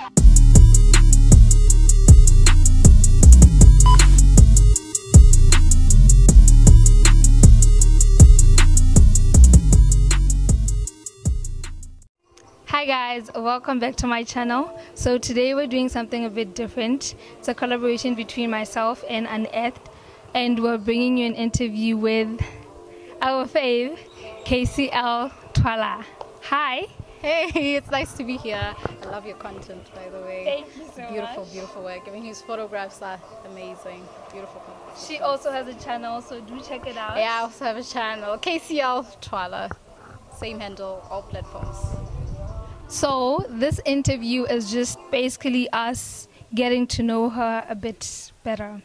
Hi guys, welcome back to my channel. So today we're doing something a bit different. It's a collaboration between myself and Unearthed, and we're bringing you an interview with our fave, KCL Twala. Hi. Hey, it's nice to be here. I love your content, by the way. Thank you so Beautiful, much. beautiful work. I mean, his photographs are amazing. Beautiful. She also has a channel, so do check it out. Yeah, I also have a channel, KCL Twala. Same handle, all platforms. So this interview is just basically us getting to know her a bit better.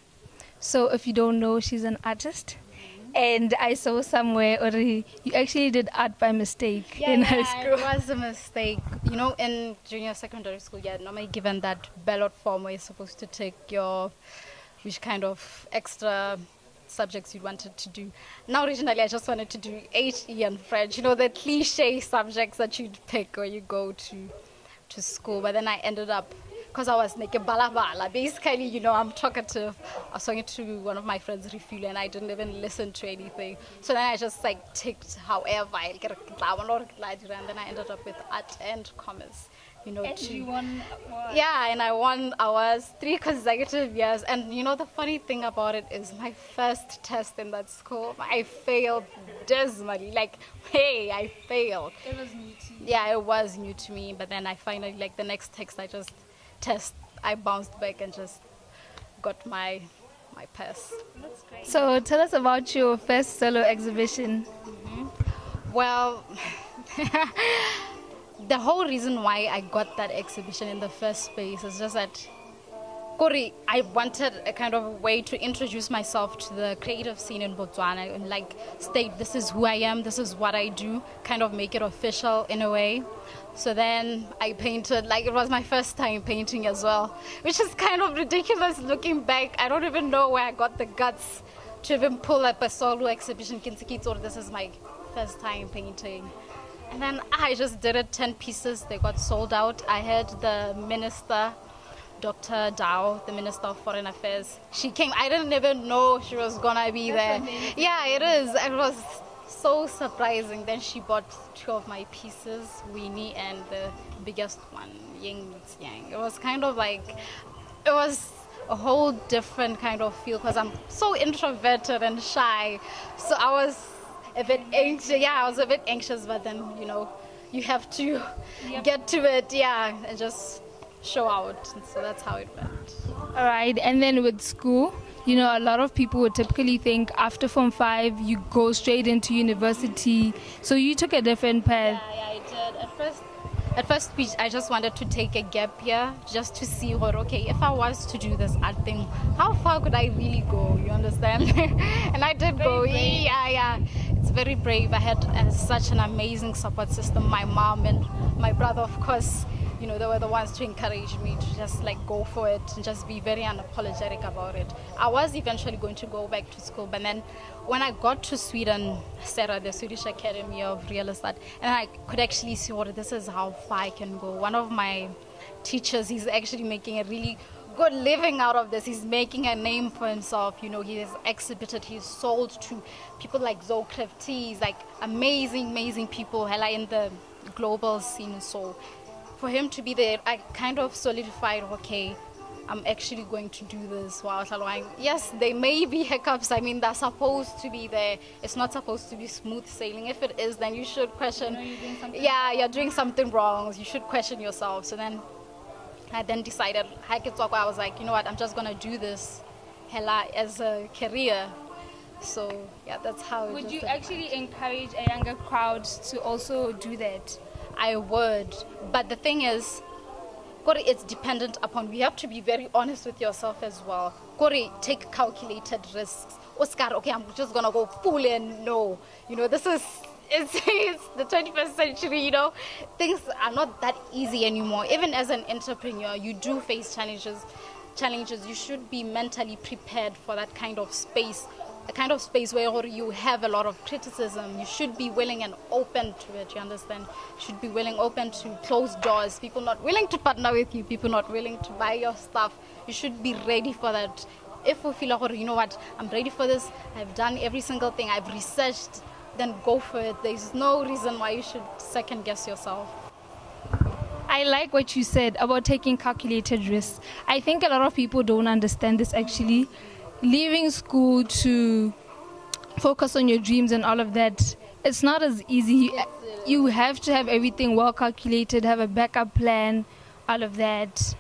So if you don't know, she's an artist. And I saw somewhere already you actually did art by mistake in high school. It was a mistake. You know, in junior secondary school, you're normally given that ballot form where you're supposed to take which kind of extra subjects you wanted to do. Now originally I just wanted to do HE and French, you know, the cliche subjects that you'd pick when you go to school. But then I ended up, because I was like a balabala, basically, you know, I'm talkative. I was talking to one of my friends, Refuel, and I didn't even listen to anything. So then I just like ticked however, and then I ended up with art and commerce. You know, And you won what? Yeah, and I won ours 3 consecutive years. And you know, the funny thing about it is my first test in that school, I failed dismally. Like, hey, I failed. It was new to you. Yeah, it was new to me. But then I finally, like the next test, I bounced back and just got my pass. That's great. So tell us about your first solo exhibition. Well, the whole reason why I got that exhibition in the first place is just that I wanted a kind of way to introduce myself to the creative scene in Botswana and like state this is who I am, this is what I do, kind of make it official in a way. So then I painted, like it was my first time painting as well, which is kind of ridiculous looking back. I don't even know where I got the guts to even pull up a solo exhibition. Or this is my first time painting. And then I just did it, 10 pieces, they got sold out. I had the minister, Dr. Tau, the Minister of Foreign Affairs. She came, I didn't even know she was gonna be there. Amazing. Yeah, it is. It was so surprising. Then she bought 2 of my pieces, Winnie and the biggest one, Ying Meets Yang. It was kind of like, it was a whole different kind of feel because I'm so introverted and shy. So I was a bit anxious. Yeah, I was a bit anxious, but then, you know, you have to get to it, yeah, and just show out. And so that's how it went. All right, and then with school, you know, a lot of people would typically think after Form 5, you go straight into university. So you took a different path. Yeah, I did. At first, I just wanted to take a gap year just to see what, okay, if I was to do this art thing, how far could I really go? You understand? And I did go. Brave. Yeah. It's very brave. I had such an amazing support system. My mom and my brother, of course, you know, they were the ones to encourage me to just like go for it and just be very unapologetic about it. I was eventually going to go back to school, but then when I got to Sweden, SADC, the Swedish Academy of Real Estate, and I could actually see what this is how far I can go. One of my teachers, he's actually making a really good living out of this. He's making a name for himself. You know, he has exhibited, he's sold to people like Zoe Crafties, like amazing people in the global scene. So for him to be there, I kind of solidified, okay, I'm actually going to do this while allowing. Yes, there may be hiccups. I mean, they're supposed to be there. It's not supposed to be smooth sailing. If it is, then you should question. You know, you're doing something you're doing something wrong. You should question yourself. So then I decided, I was like, you know what, I'm just going to do this as a career. So yeah, that's how it Would you actually encourage a younger crowd to also do that? I would, but the thing is, it's dependent upon, you have to be very honest with yourself as well. Take calculated risks. Oscar, okay, I'm just gonna go full in. No, you know, it's the 21st century, you know, things are not that easy anymore. Even as an entrepreneur, you do face challenges. You should be mentally prepared for that kind of space a kind of space where you have a lot of criticism. You should be willing and open to it, you understand? You should be willing, open to closed doors, people not willing to partner with you, people not willing to buy your stuff. You should be ready for that. If you feel like, you know what, I'm ready for this, I've done every single thing, I've researched, then go for it. There's no reason why you should second guess yourself. I like what you said about taking calculated risks. I think a lot of people don't understand this actually. Leaving school to focus on your dreams and all of that, it's not as easy. You have to have everything well calculated, have a backup plan, all of that.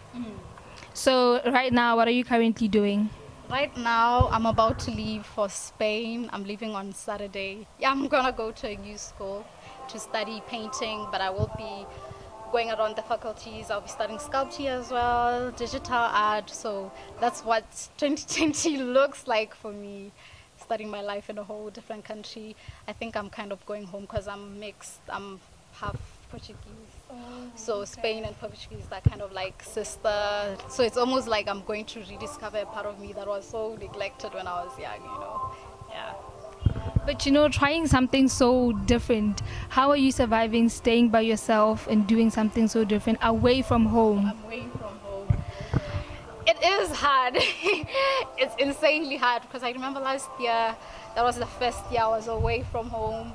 So right now, what are you currently doing? Right now, I'm about to leave for Spain. I'm leaving on Saturday. Yeah, I'm gonna go to a new school to study painting, but I will be going around the faculties. I'll be studying sculpture as well, digital art. So that's what 2020 looks like for me, studying my life in a whole different country. I think I'm kind of going home because I'm mixed. I'm half Portuguese. So okay. Spain and Portuguese, that kind of like sister. So it's almost like I'm going to rediscover a part of me that was so neglected when I was young, you know. Yeah. But you know, trying something so different, how are you surviving staying by yourself and doing something so different away from home? Away from home. It is hard. It's insanely hard because I remember last year, that was the first year I was away from home.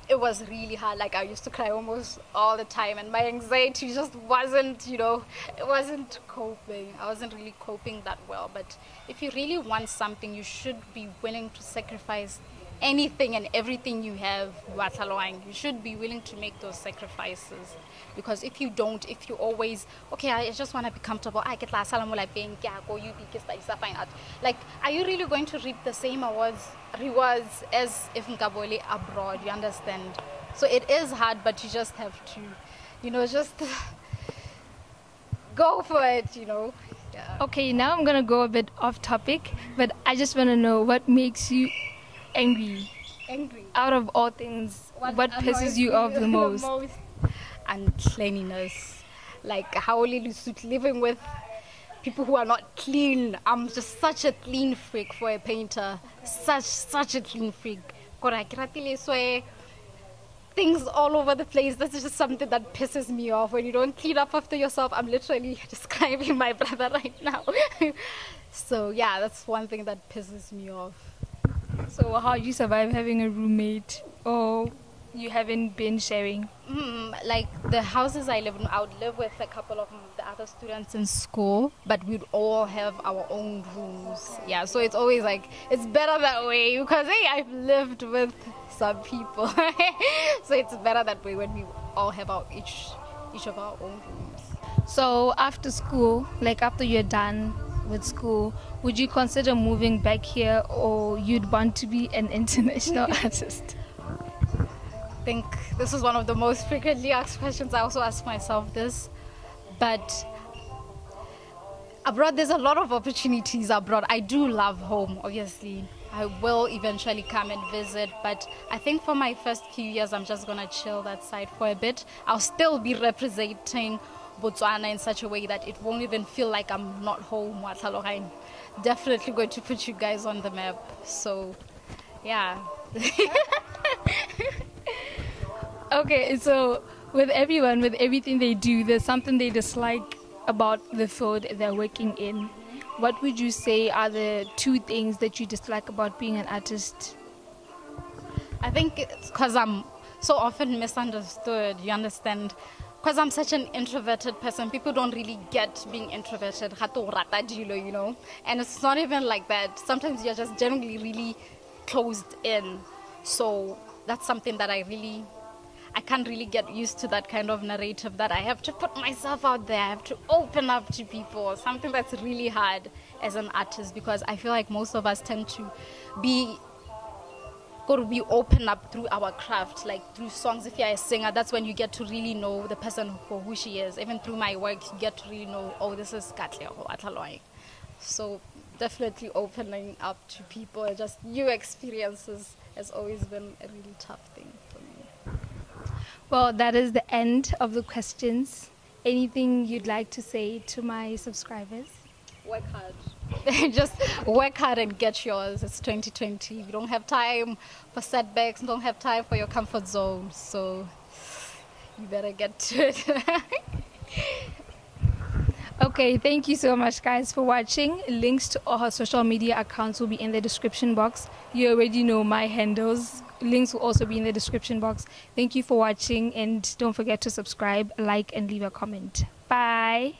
It was really hard. Like I used to cry almost all the time and my anxiety just wasn't, you know, it wasn't coping. I wasn't really coping that well. But if you really want something, you should be willing to sacrifice anything and everything you have. You should be willing to make those sacrifices, because if you don't, if you always, okay, I just want to be comfortable, I get like, are you really going to reap the same rewards as if Nkabole abroad? You understand? So it is hard, but you just have to, you know, just go for it, you know. Yeah. Okay, now I'm gonna go a bit off topic, but I just want to know what makes you angry. Out of all things, what pisses you off the most? Uncleanliness. Like how living with people who are not clean. I'm just such a clean freak for a painter. Such a clean freak. Things all over the place. That's just something that pisses me off. When you don't clean up after yourself, I'm literally describing my brother right now. So yeah, that's one thing that pisses me off. So how do you survive having a roommate, or you haven't been sharing? Like the houses I live in, I would live with a couple of the other students in school, but we'd all have our own rooms. Yeah, so it's always like, it's better that way because, hey, I've lived with some people. So it's better that way when we all have each of our own rooms. So after school, like after you're done with school, would you consider moving back here, or you'd want to be an international artist? I think this is one of the most frequently asked questions. I also ask myself this, but abroad there's a lot of opportunities abroad. I do love home, obviously. I will eventually come and visit, but I think for my first few years I'm just gonna chill that side for a bit. I'll still be representing Botswana in such a way that it won't even feel like I'm not home. I'm definitely going to put you guys on the map. So, yeah. Okay, so with everyone, with everything they do, there's something they dislike about the field they're working in. What would you say are the two things that you dislike about being an artist? I think it's because I'm so often misunderstood, you understand? Because I'm such an introverted person, people don't really get being introverted, you know? And it's not even like that. Sometimes you're just generally really closed in. So that's something that I can't really get used to, that kind of narrative that I have to put myself out there, I have to open up to people, something that's really hard as an artist, because I feel like most of us tend to be open up through our craft, like through songs. If you're a singer, that's when you get to really know the person for who she is. Even through my work, you get to really know, oh, this is Katle. So definitely opening up to people and just new experiences has always been a really tough thing for me. Well, that is the end of the questions. Anything you'd like to say to my subscribers? work hard. Just work hard and get yours. It's 2020. You don't have time for setbacks. You don't have time for your comfort zone. So you better get to it. Okay, thank you so much, guys, for watching. Links to all her social media accounts will be in the description box. You already know my handles. Links will also be in the description box. Thank you for watching, and don't forget to subscribe, like, and leave a comment. Bye.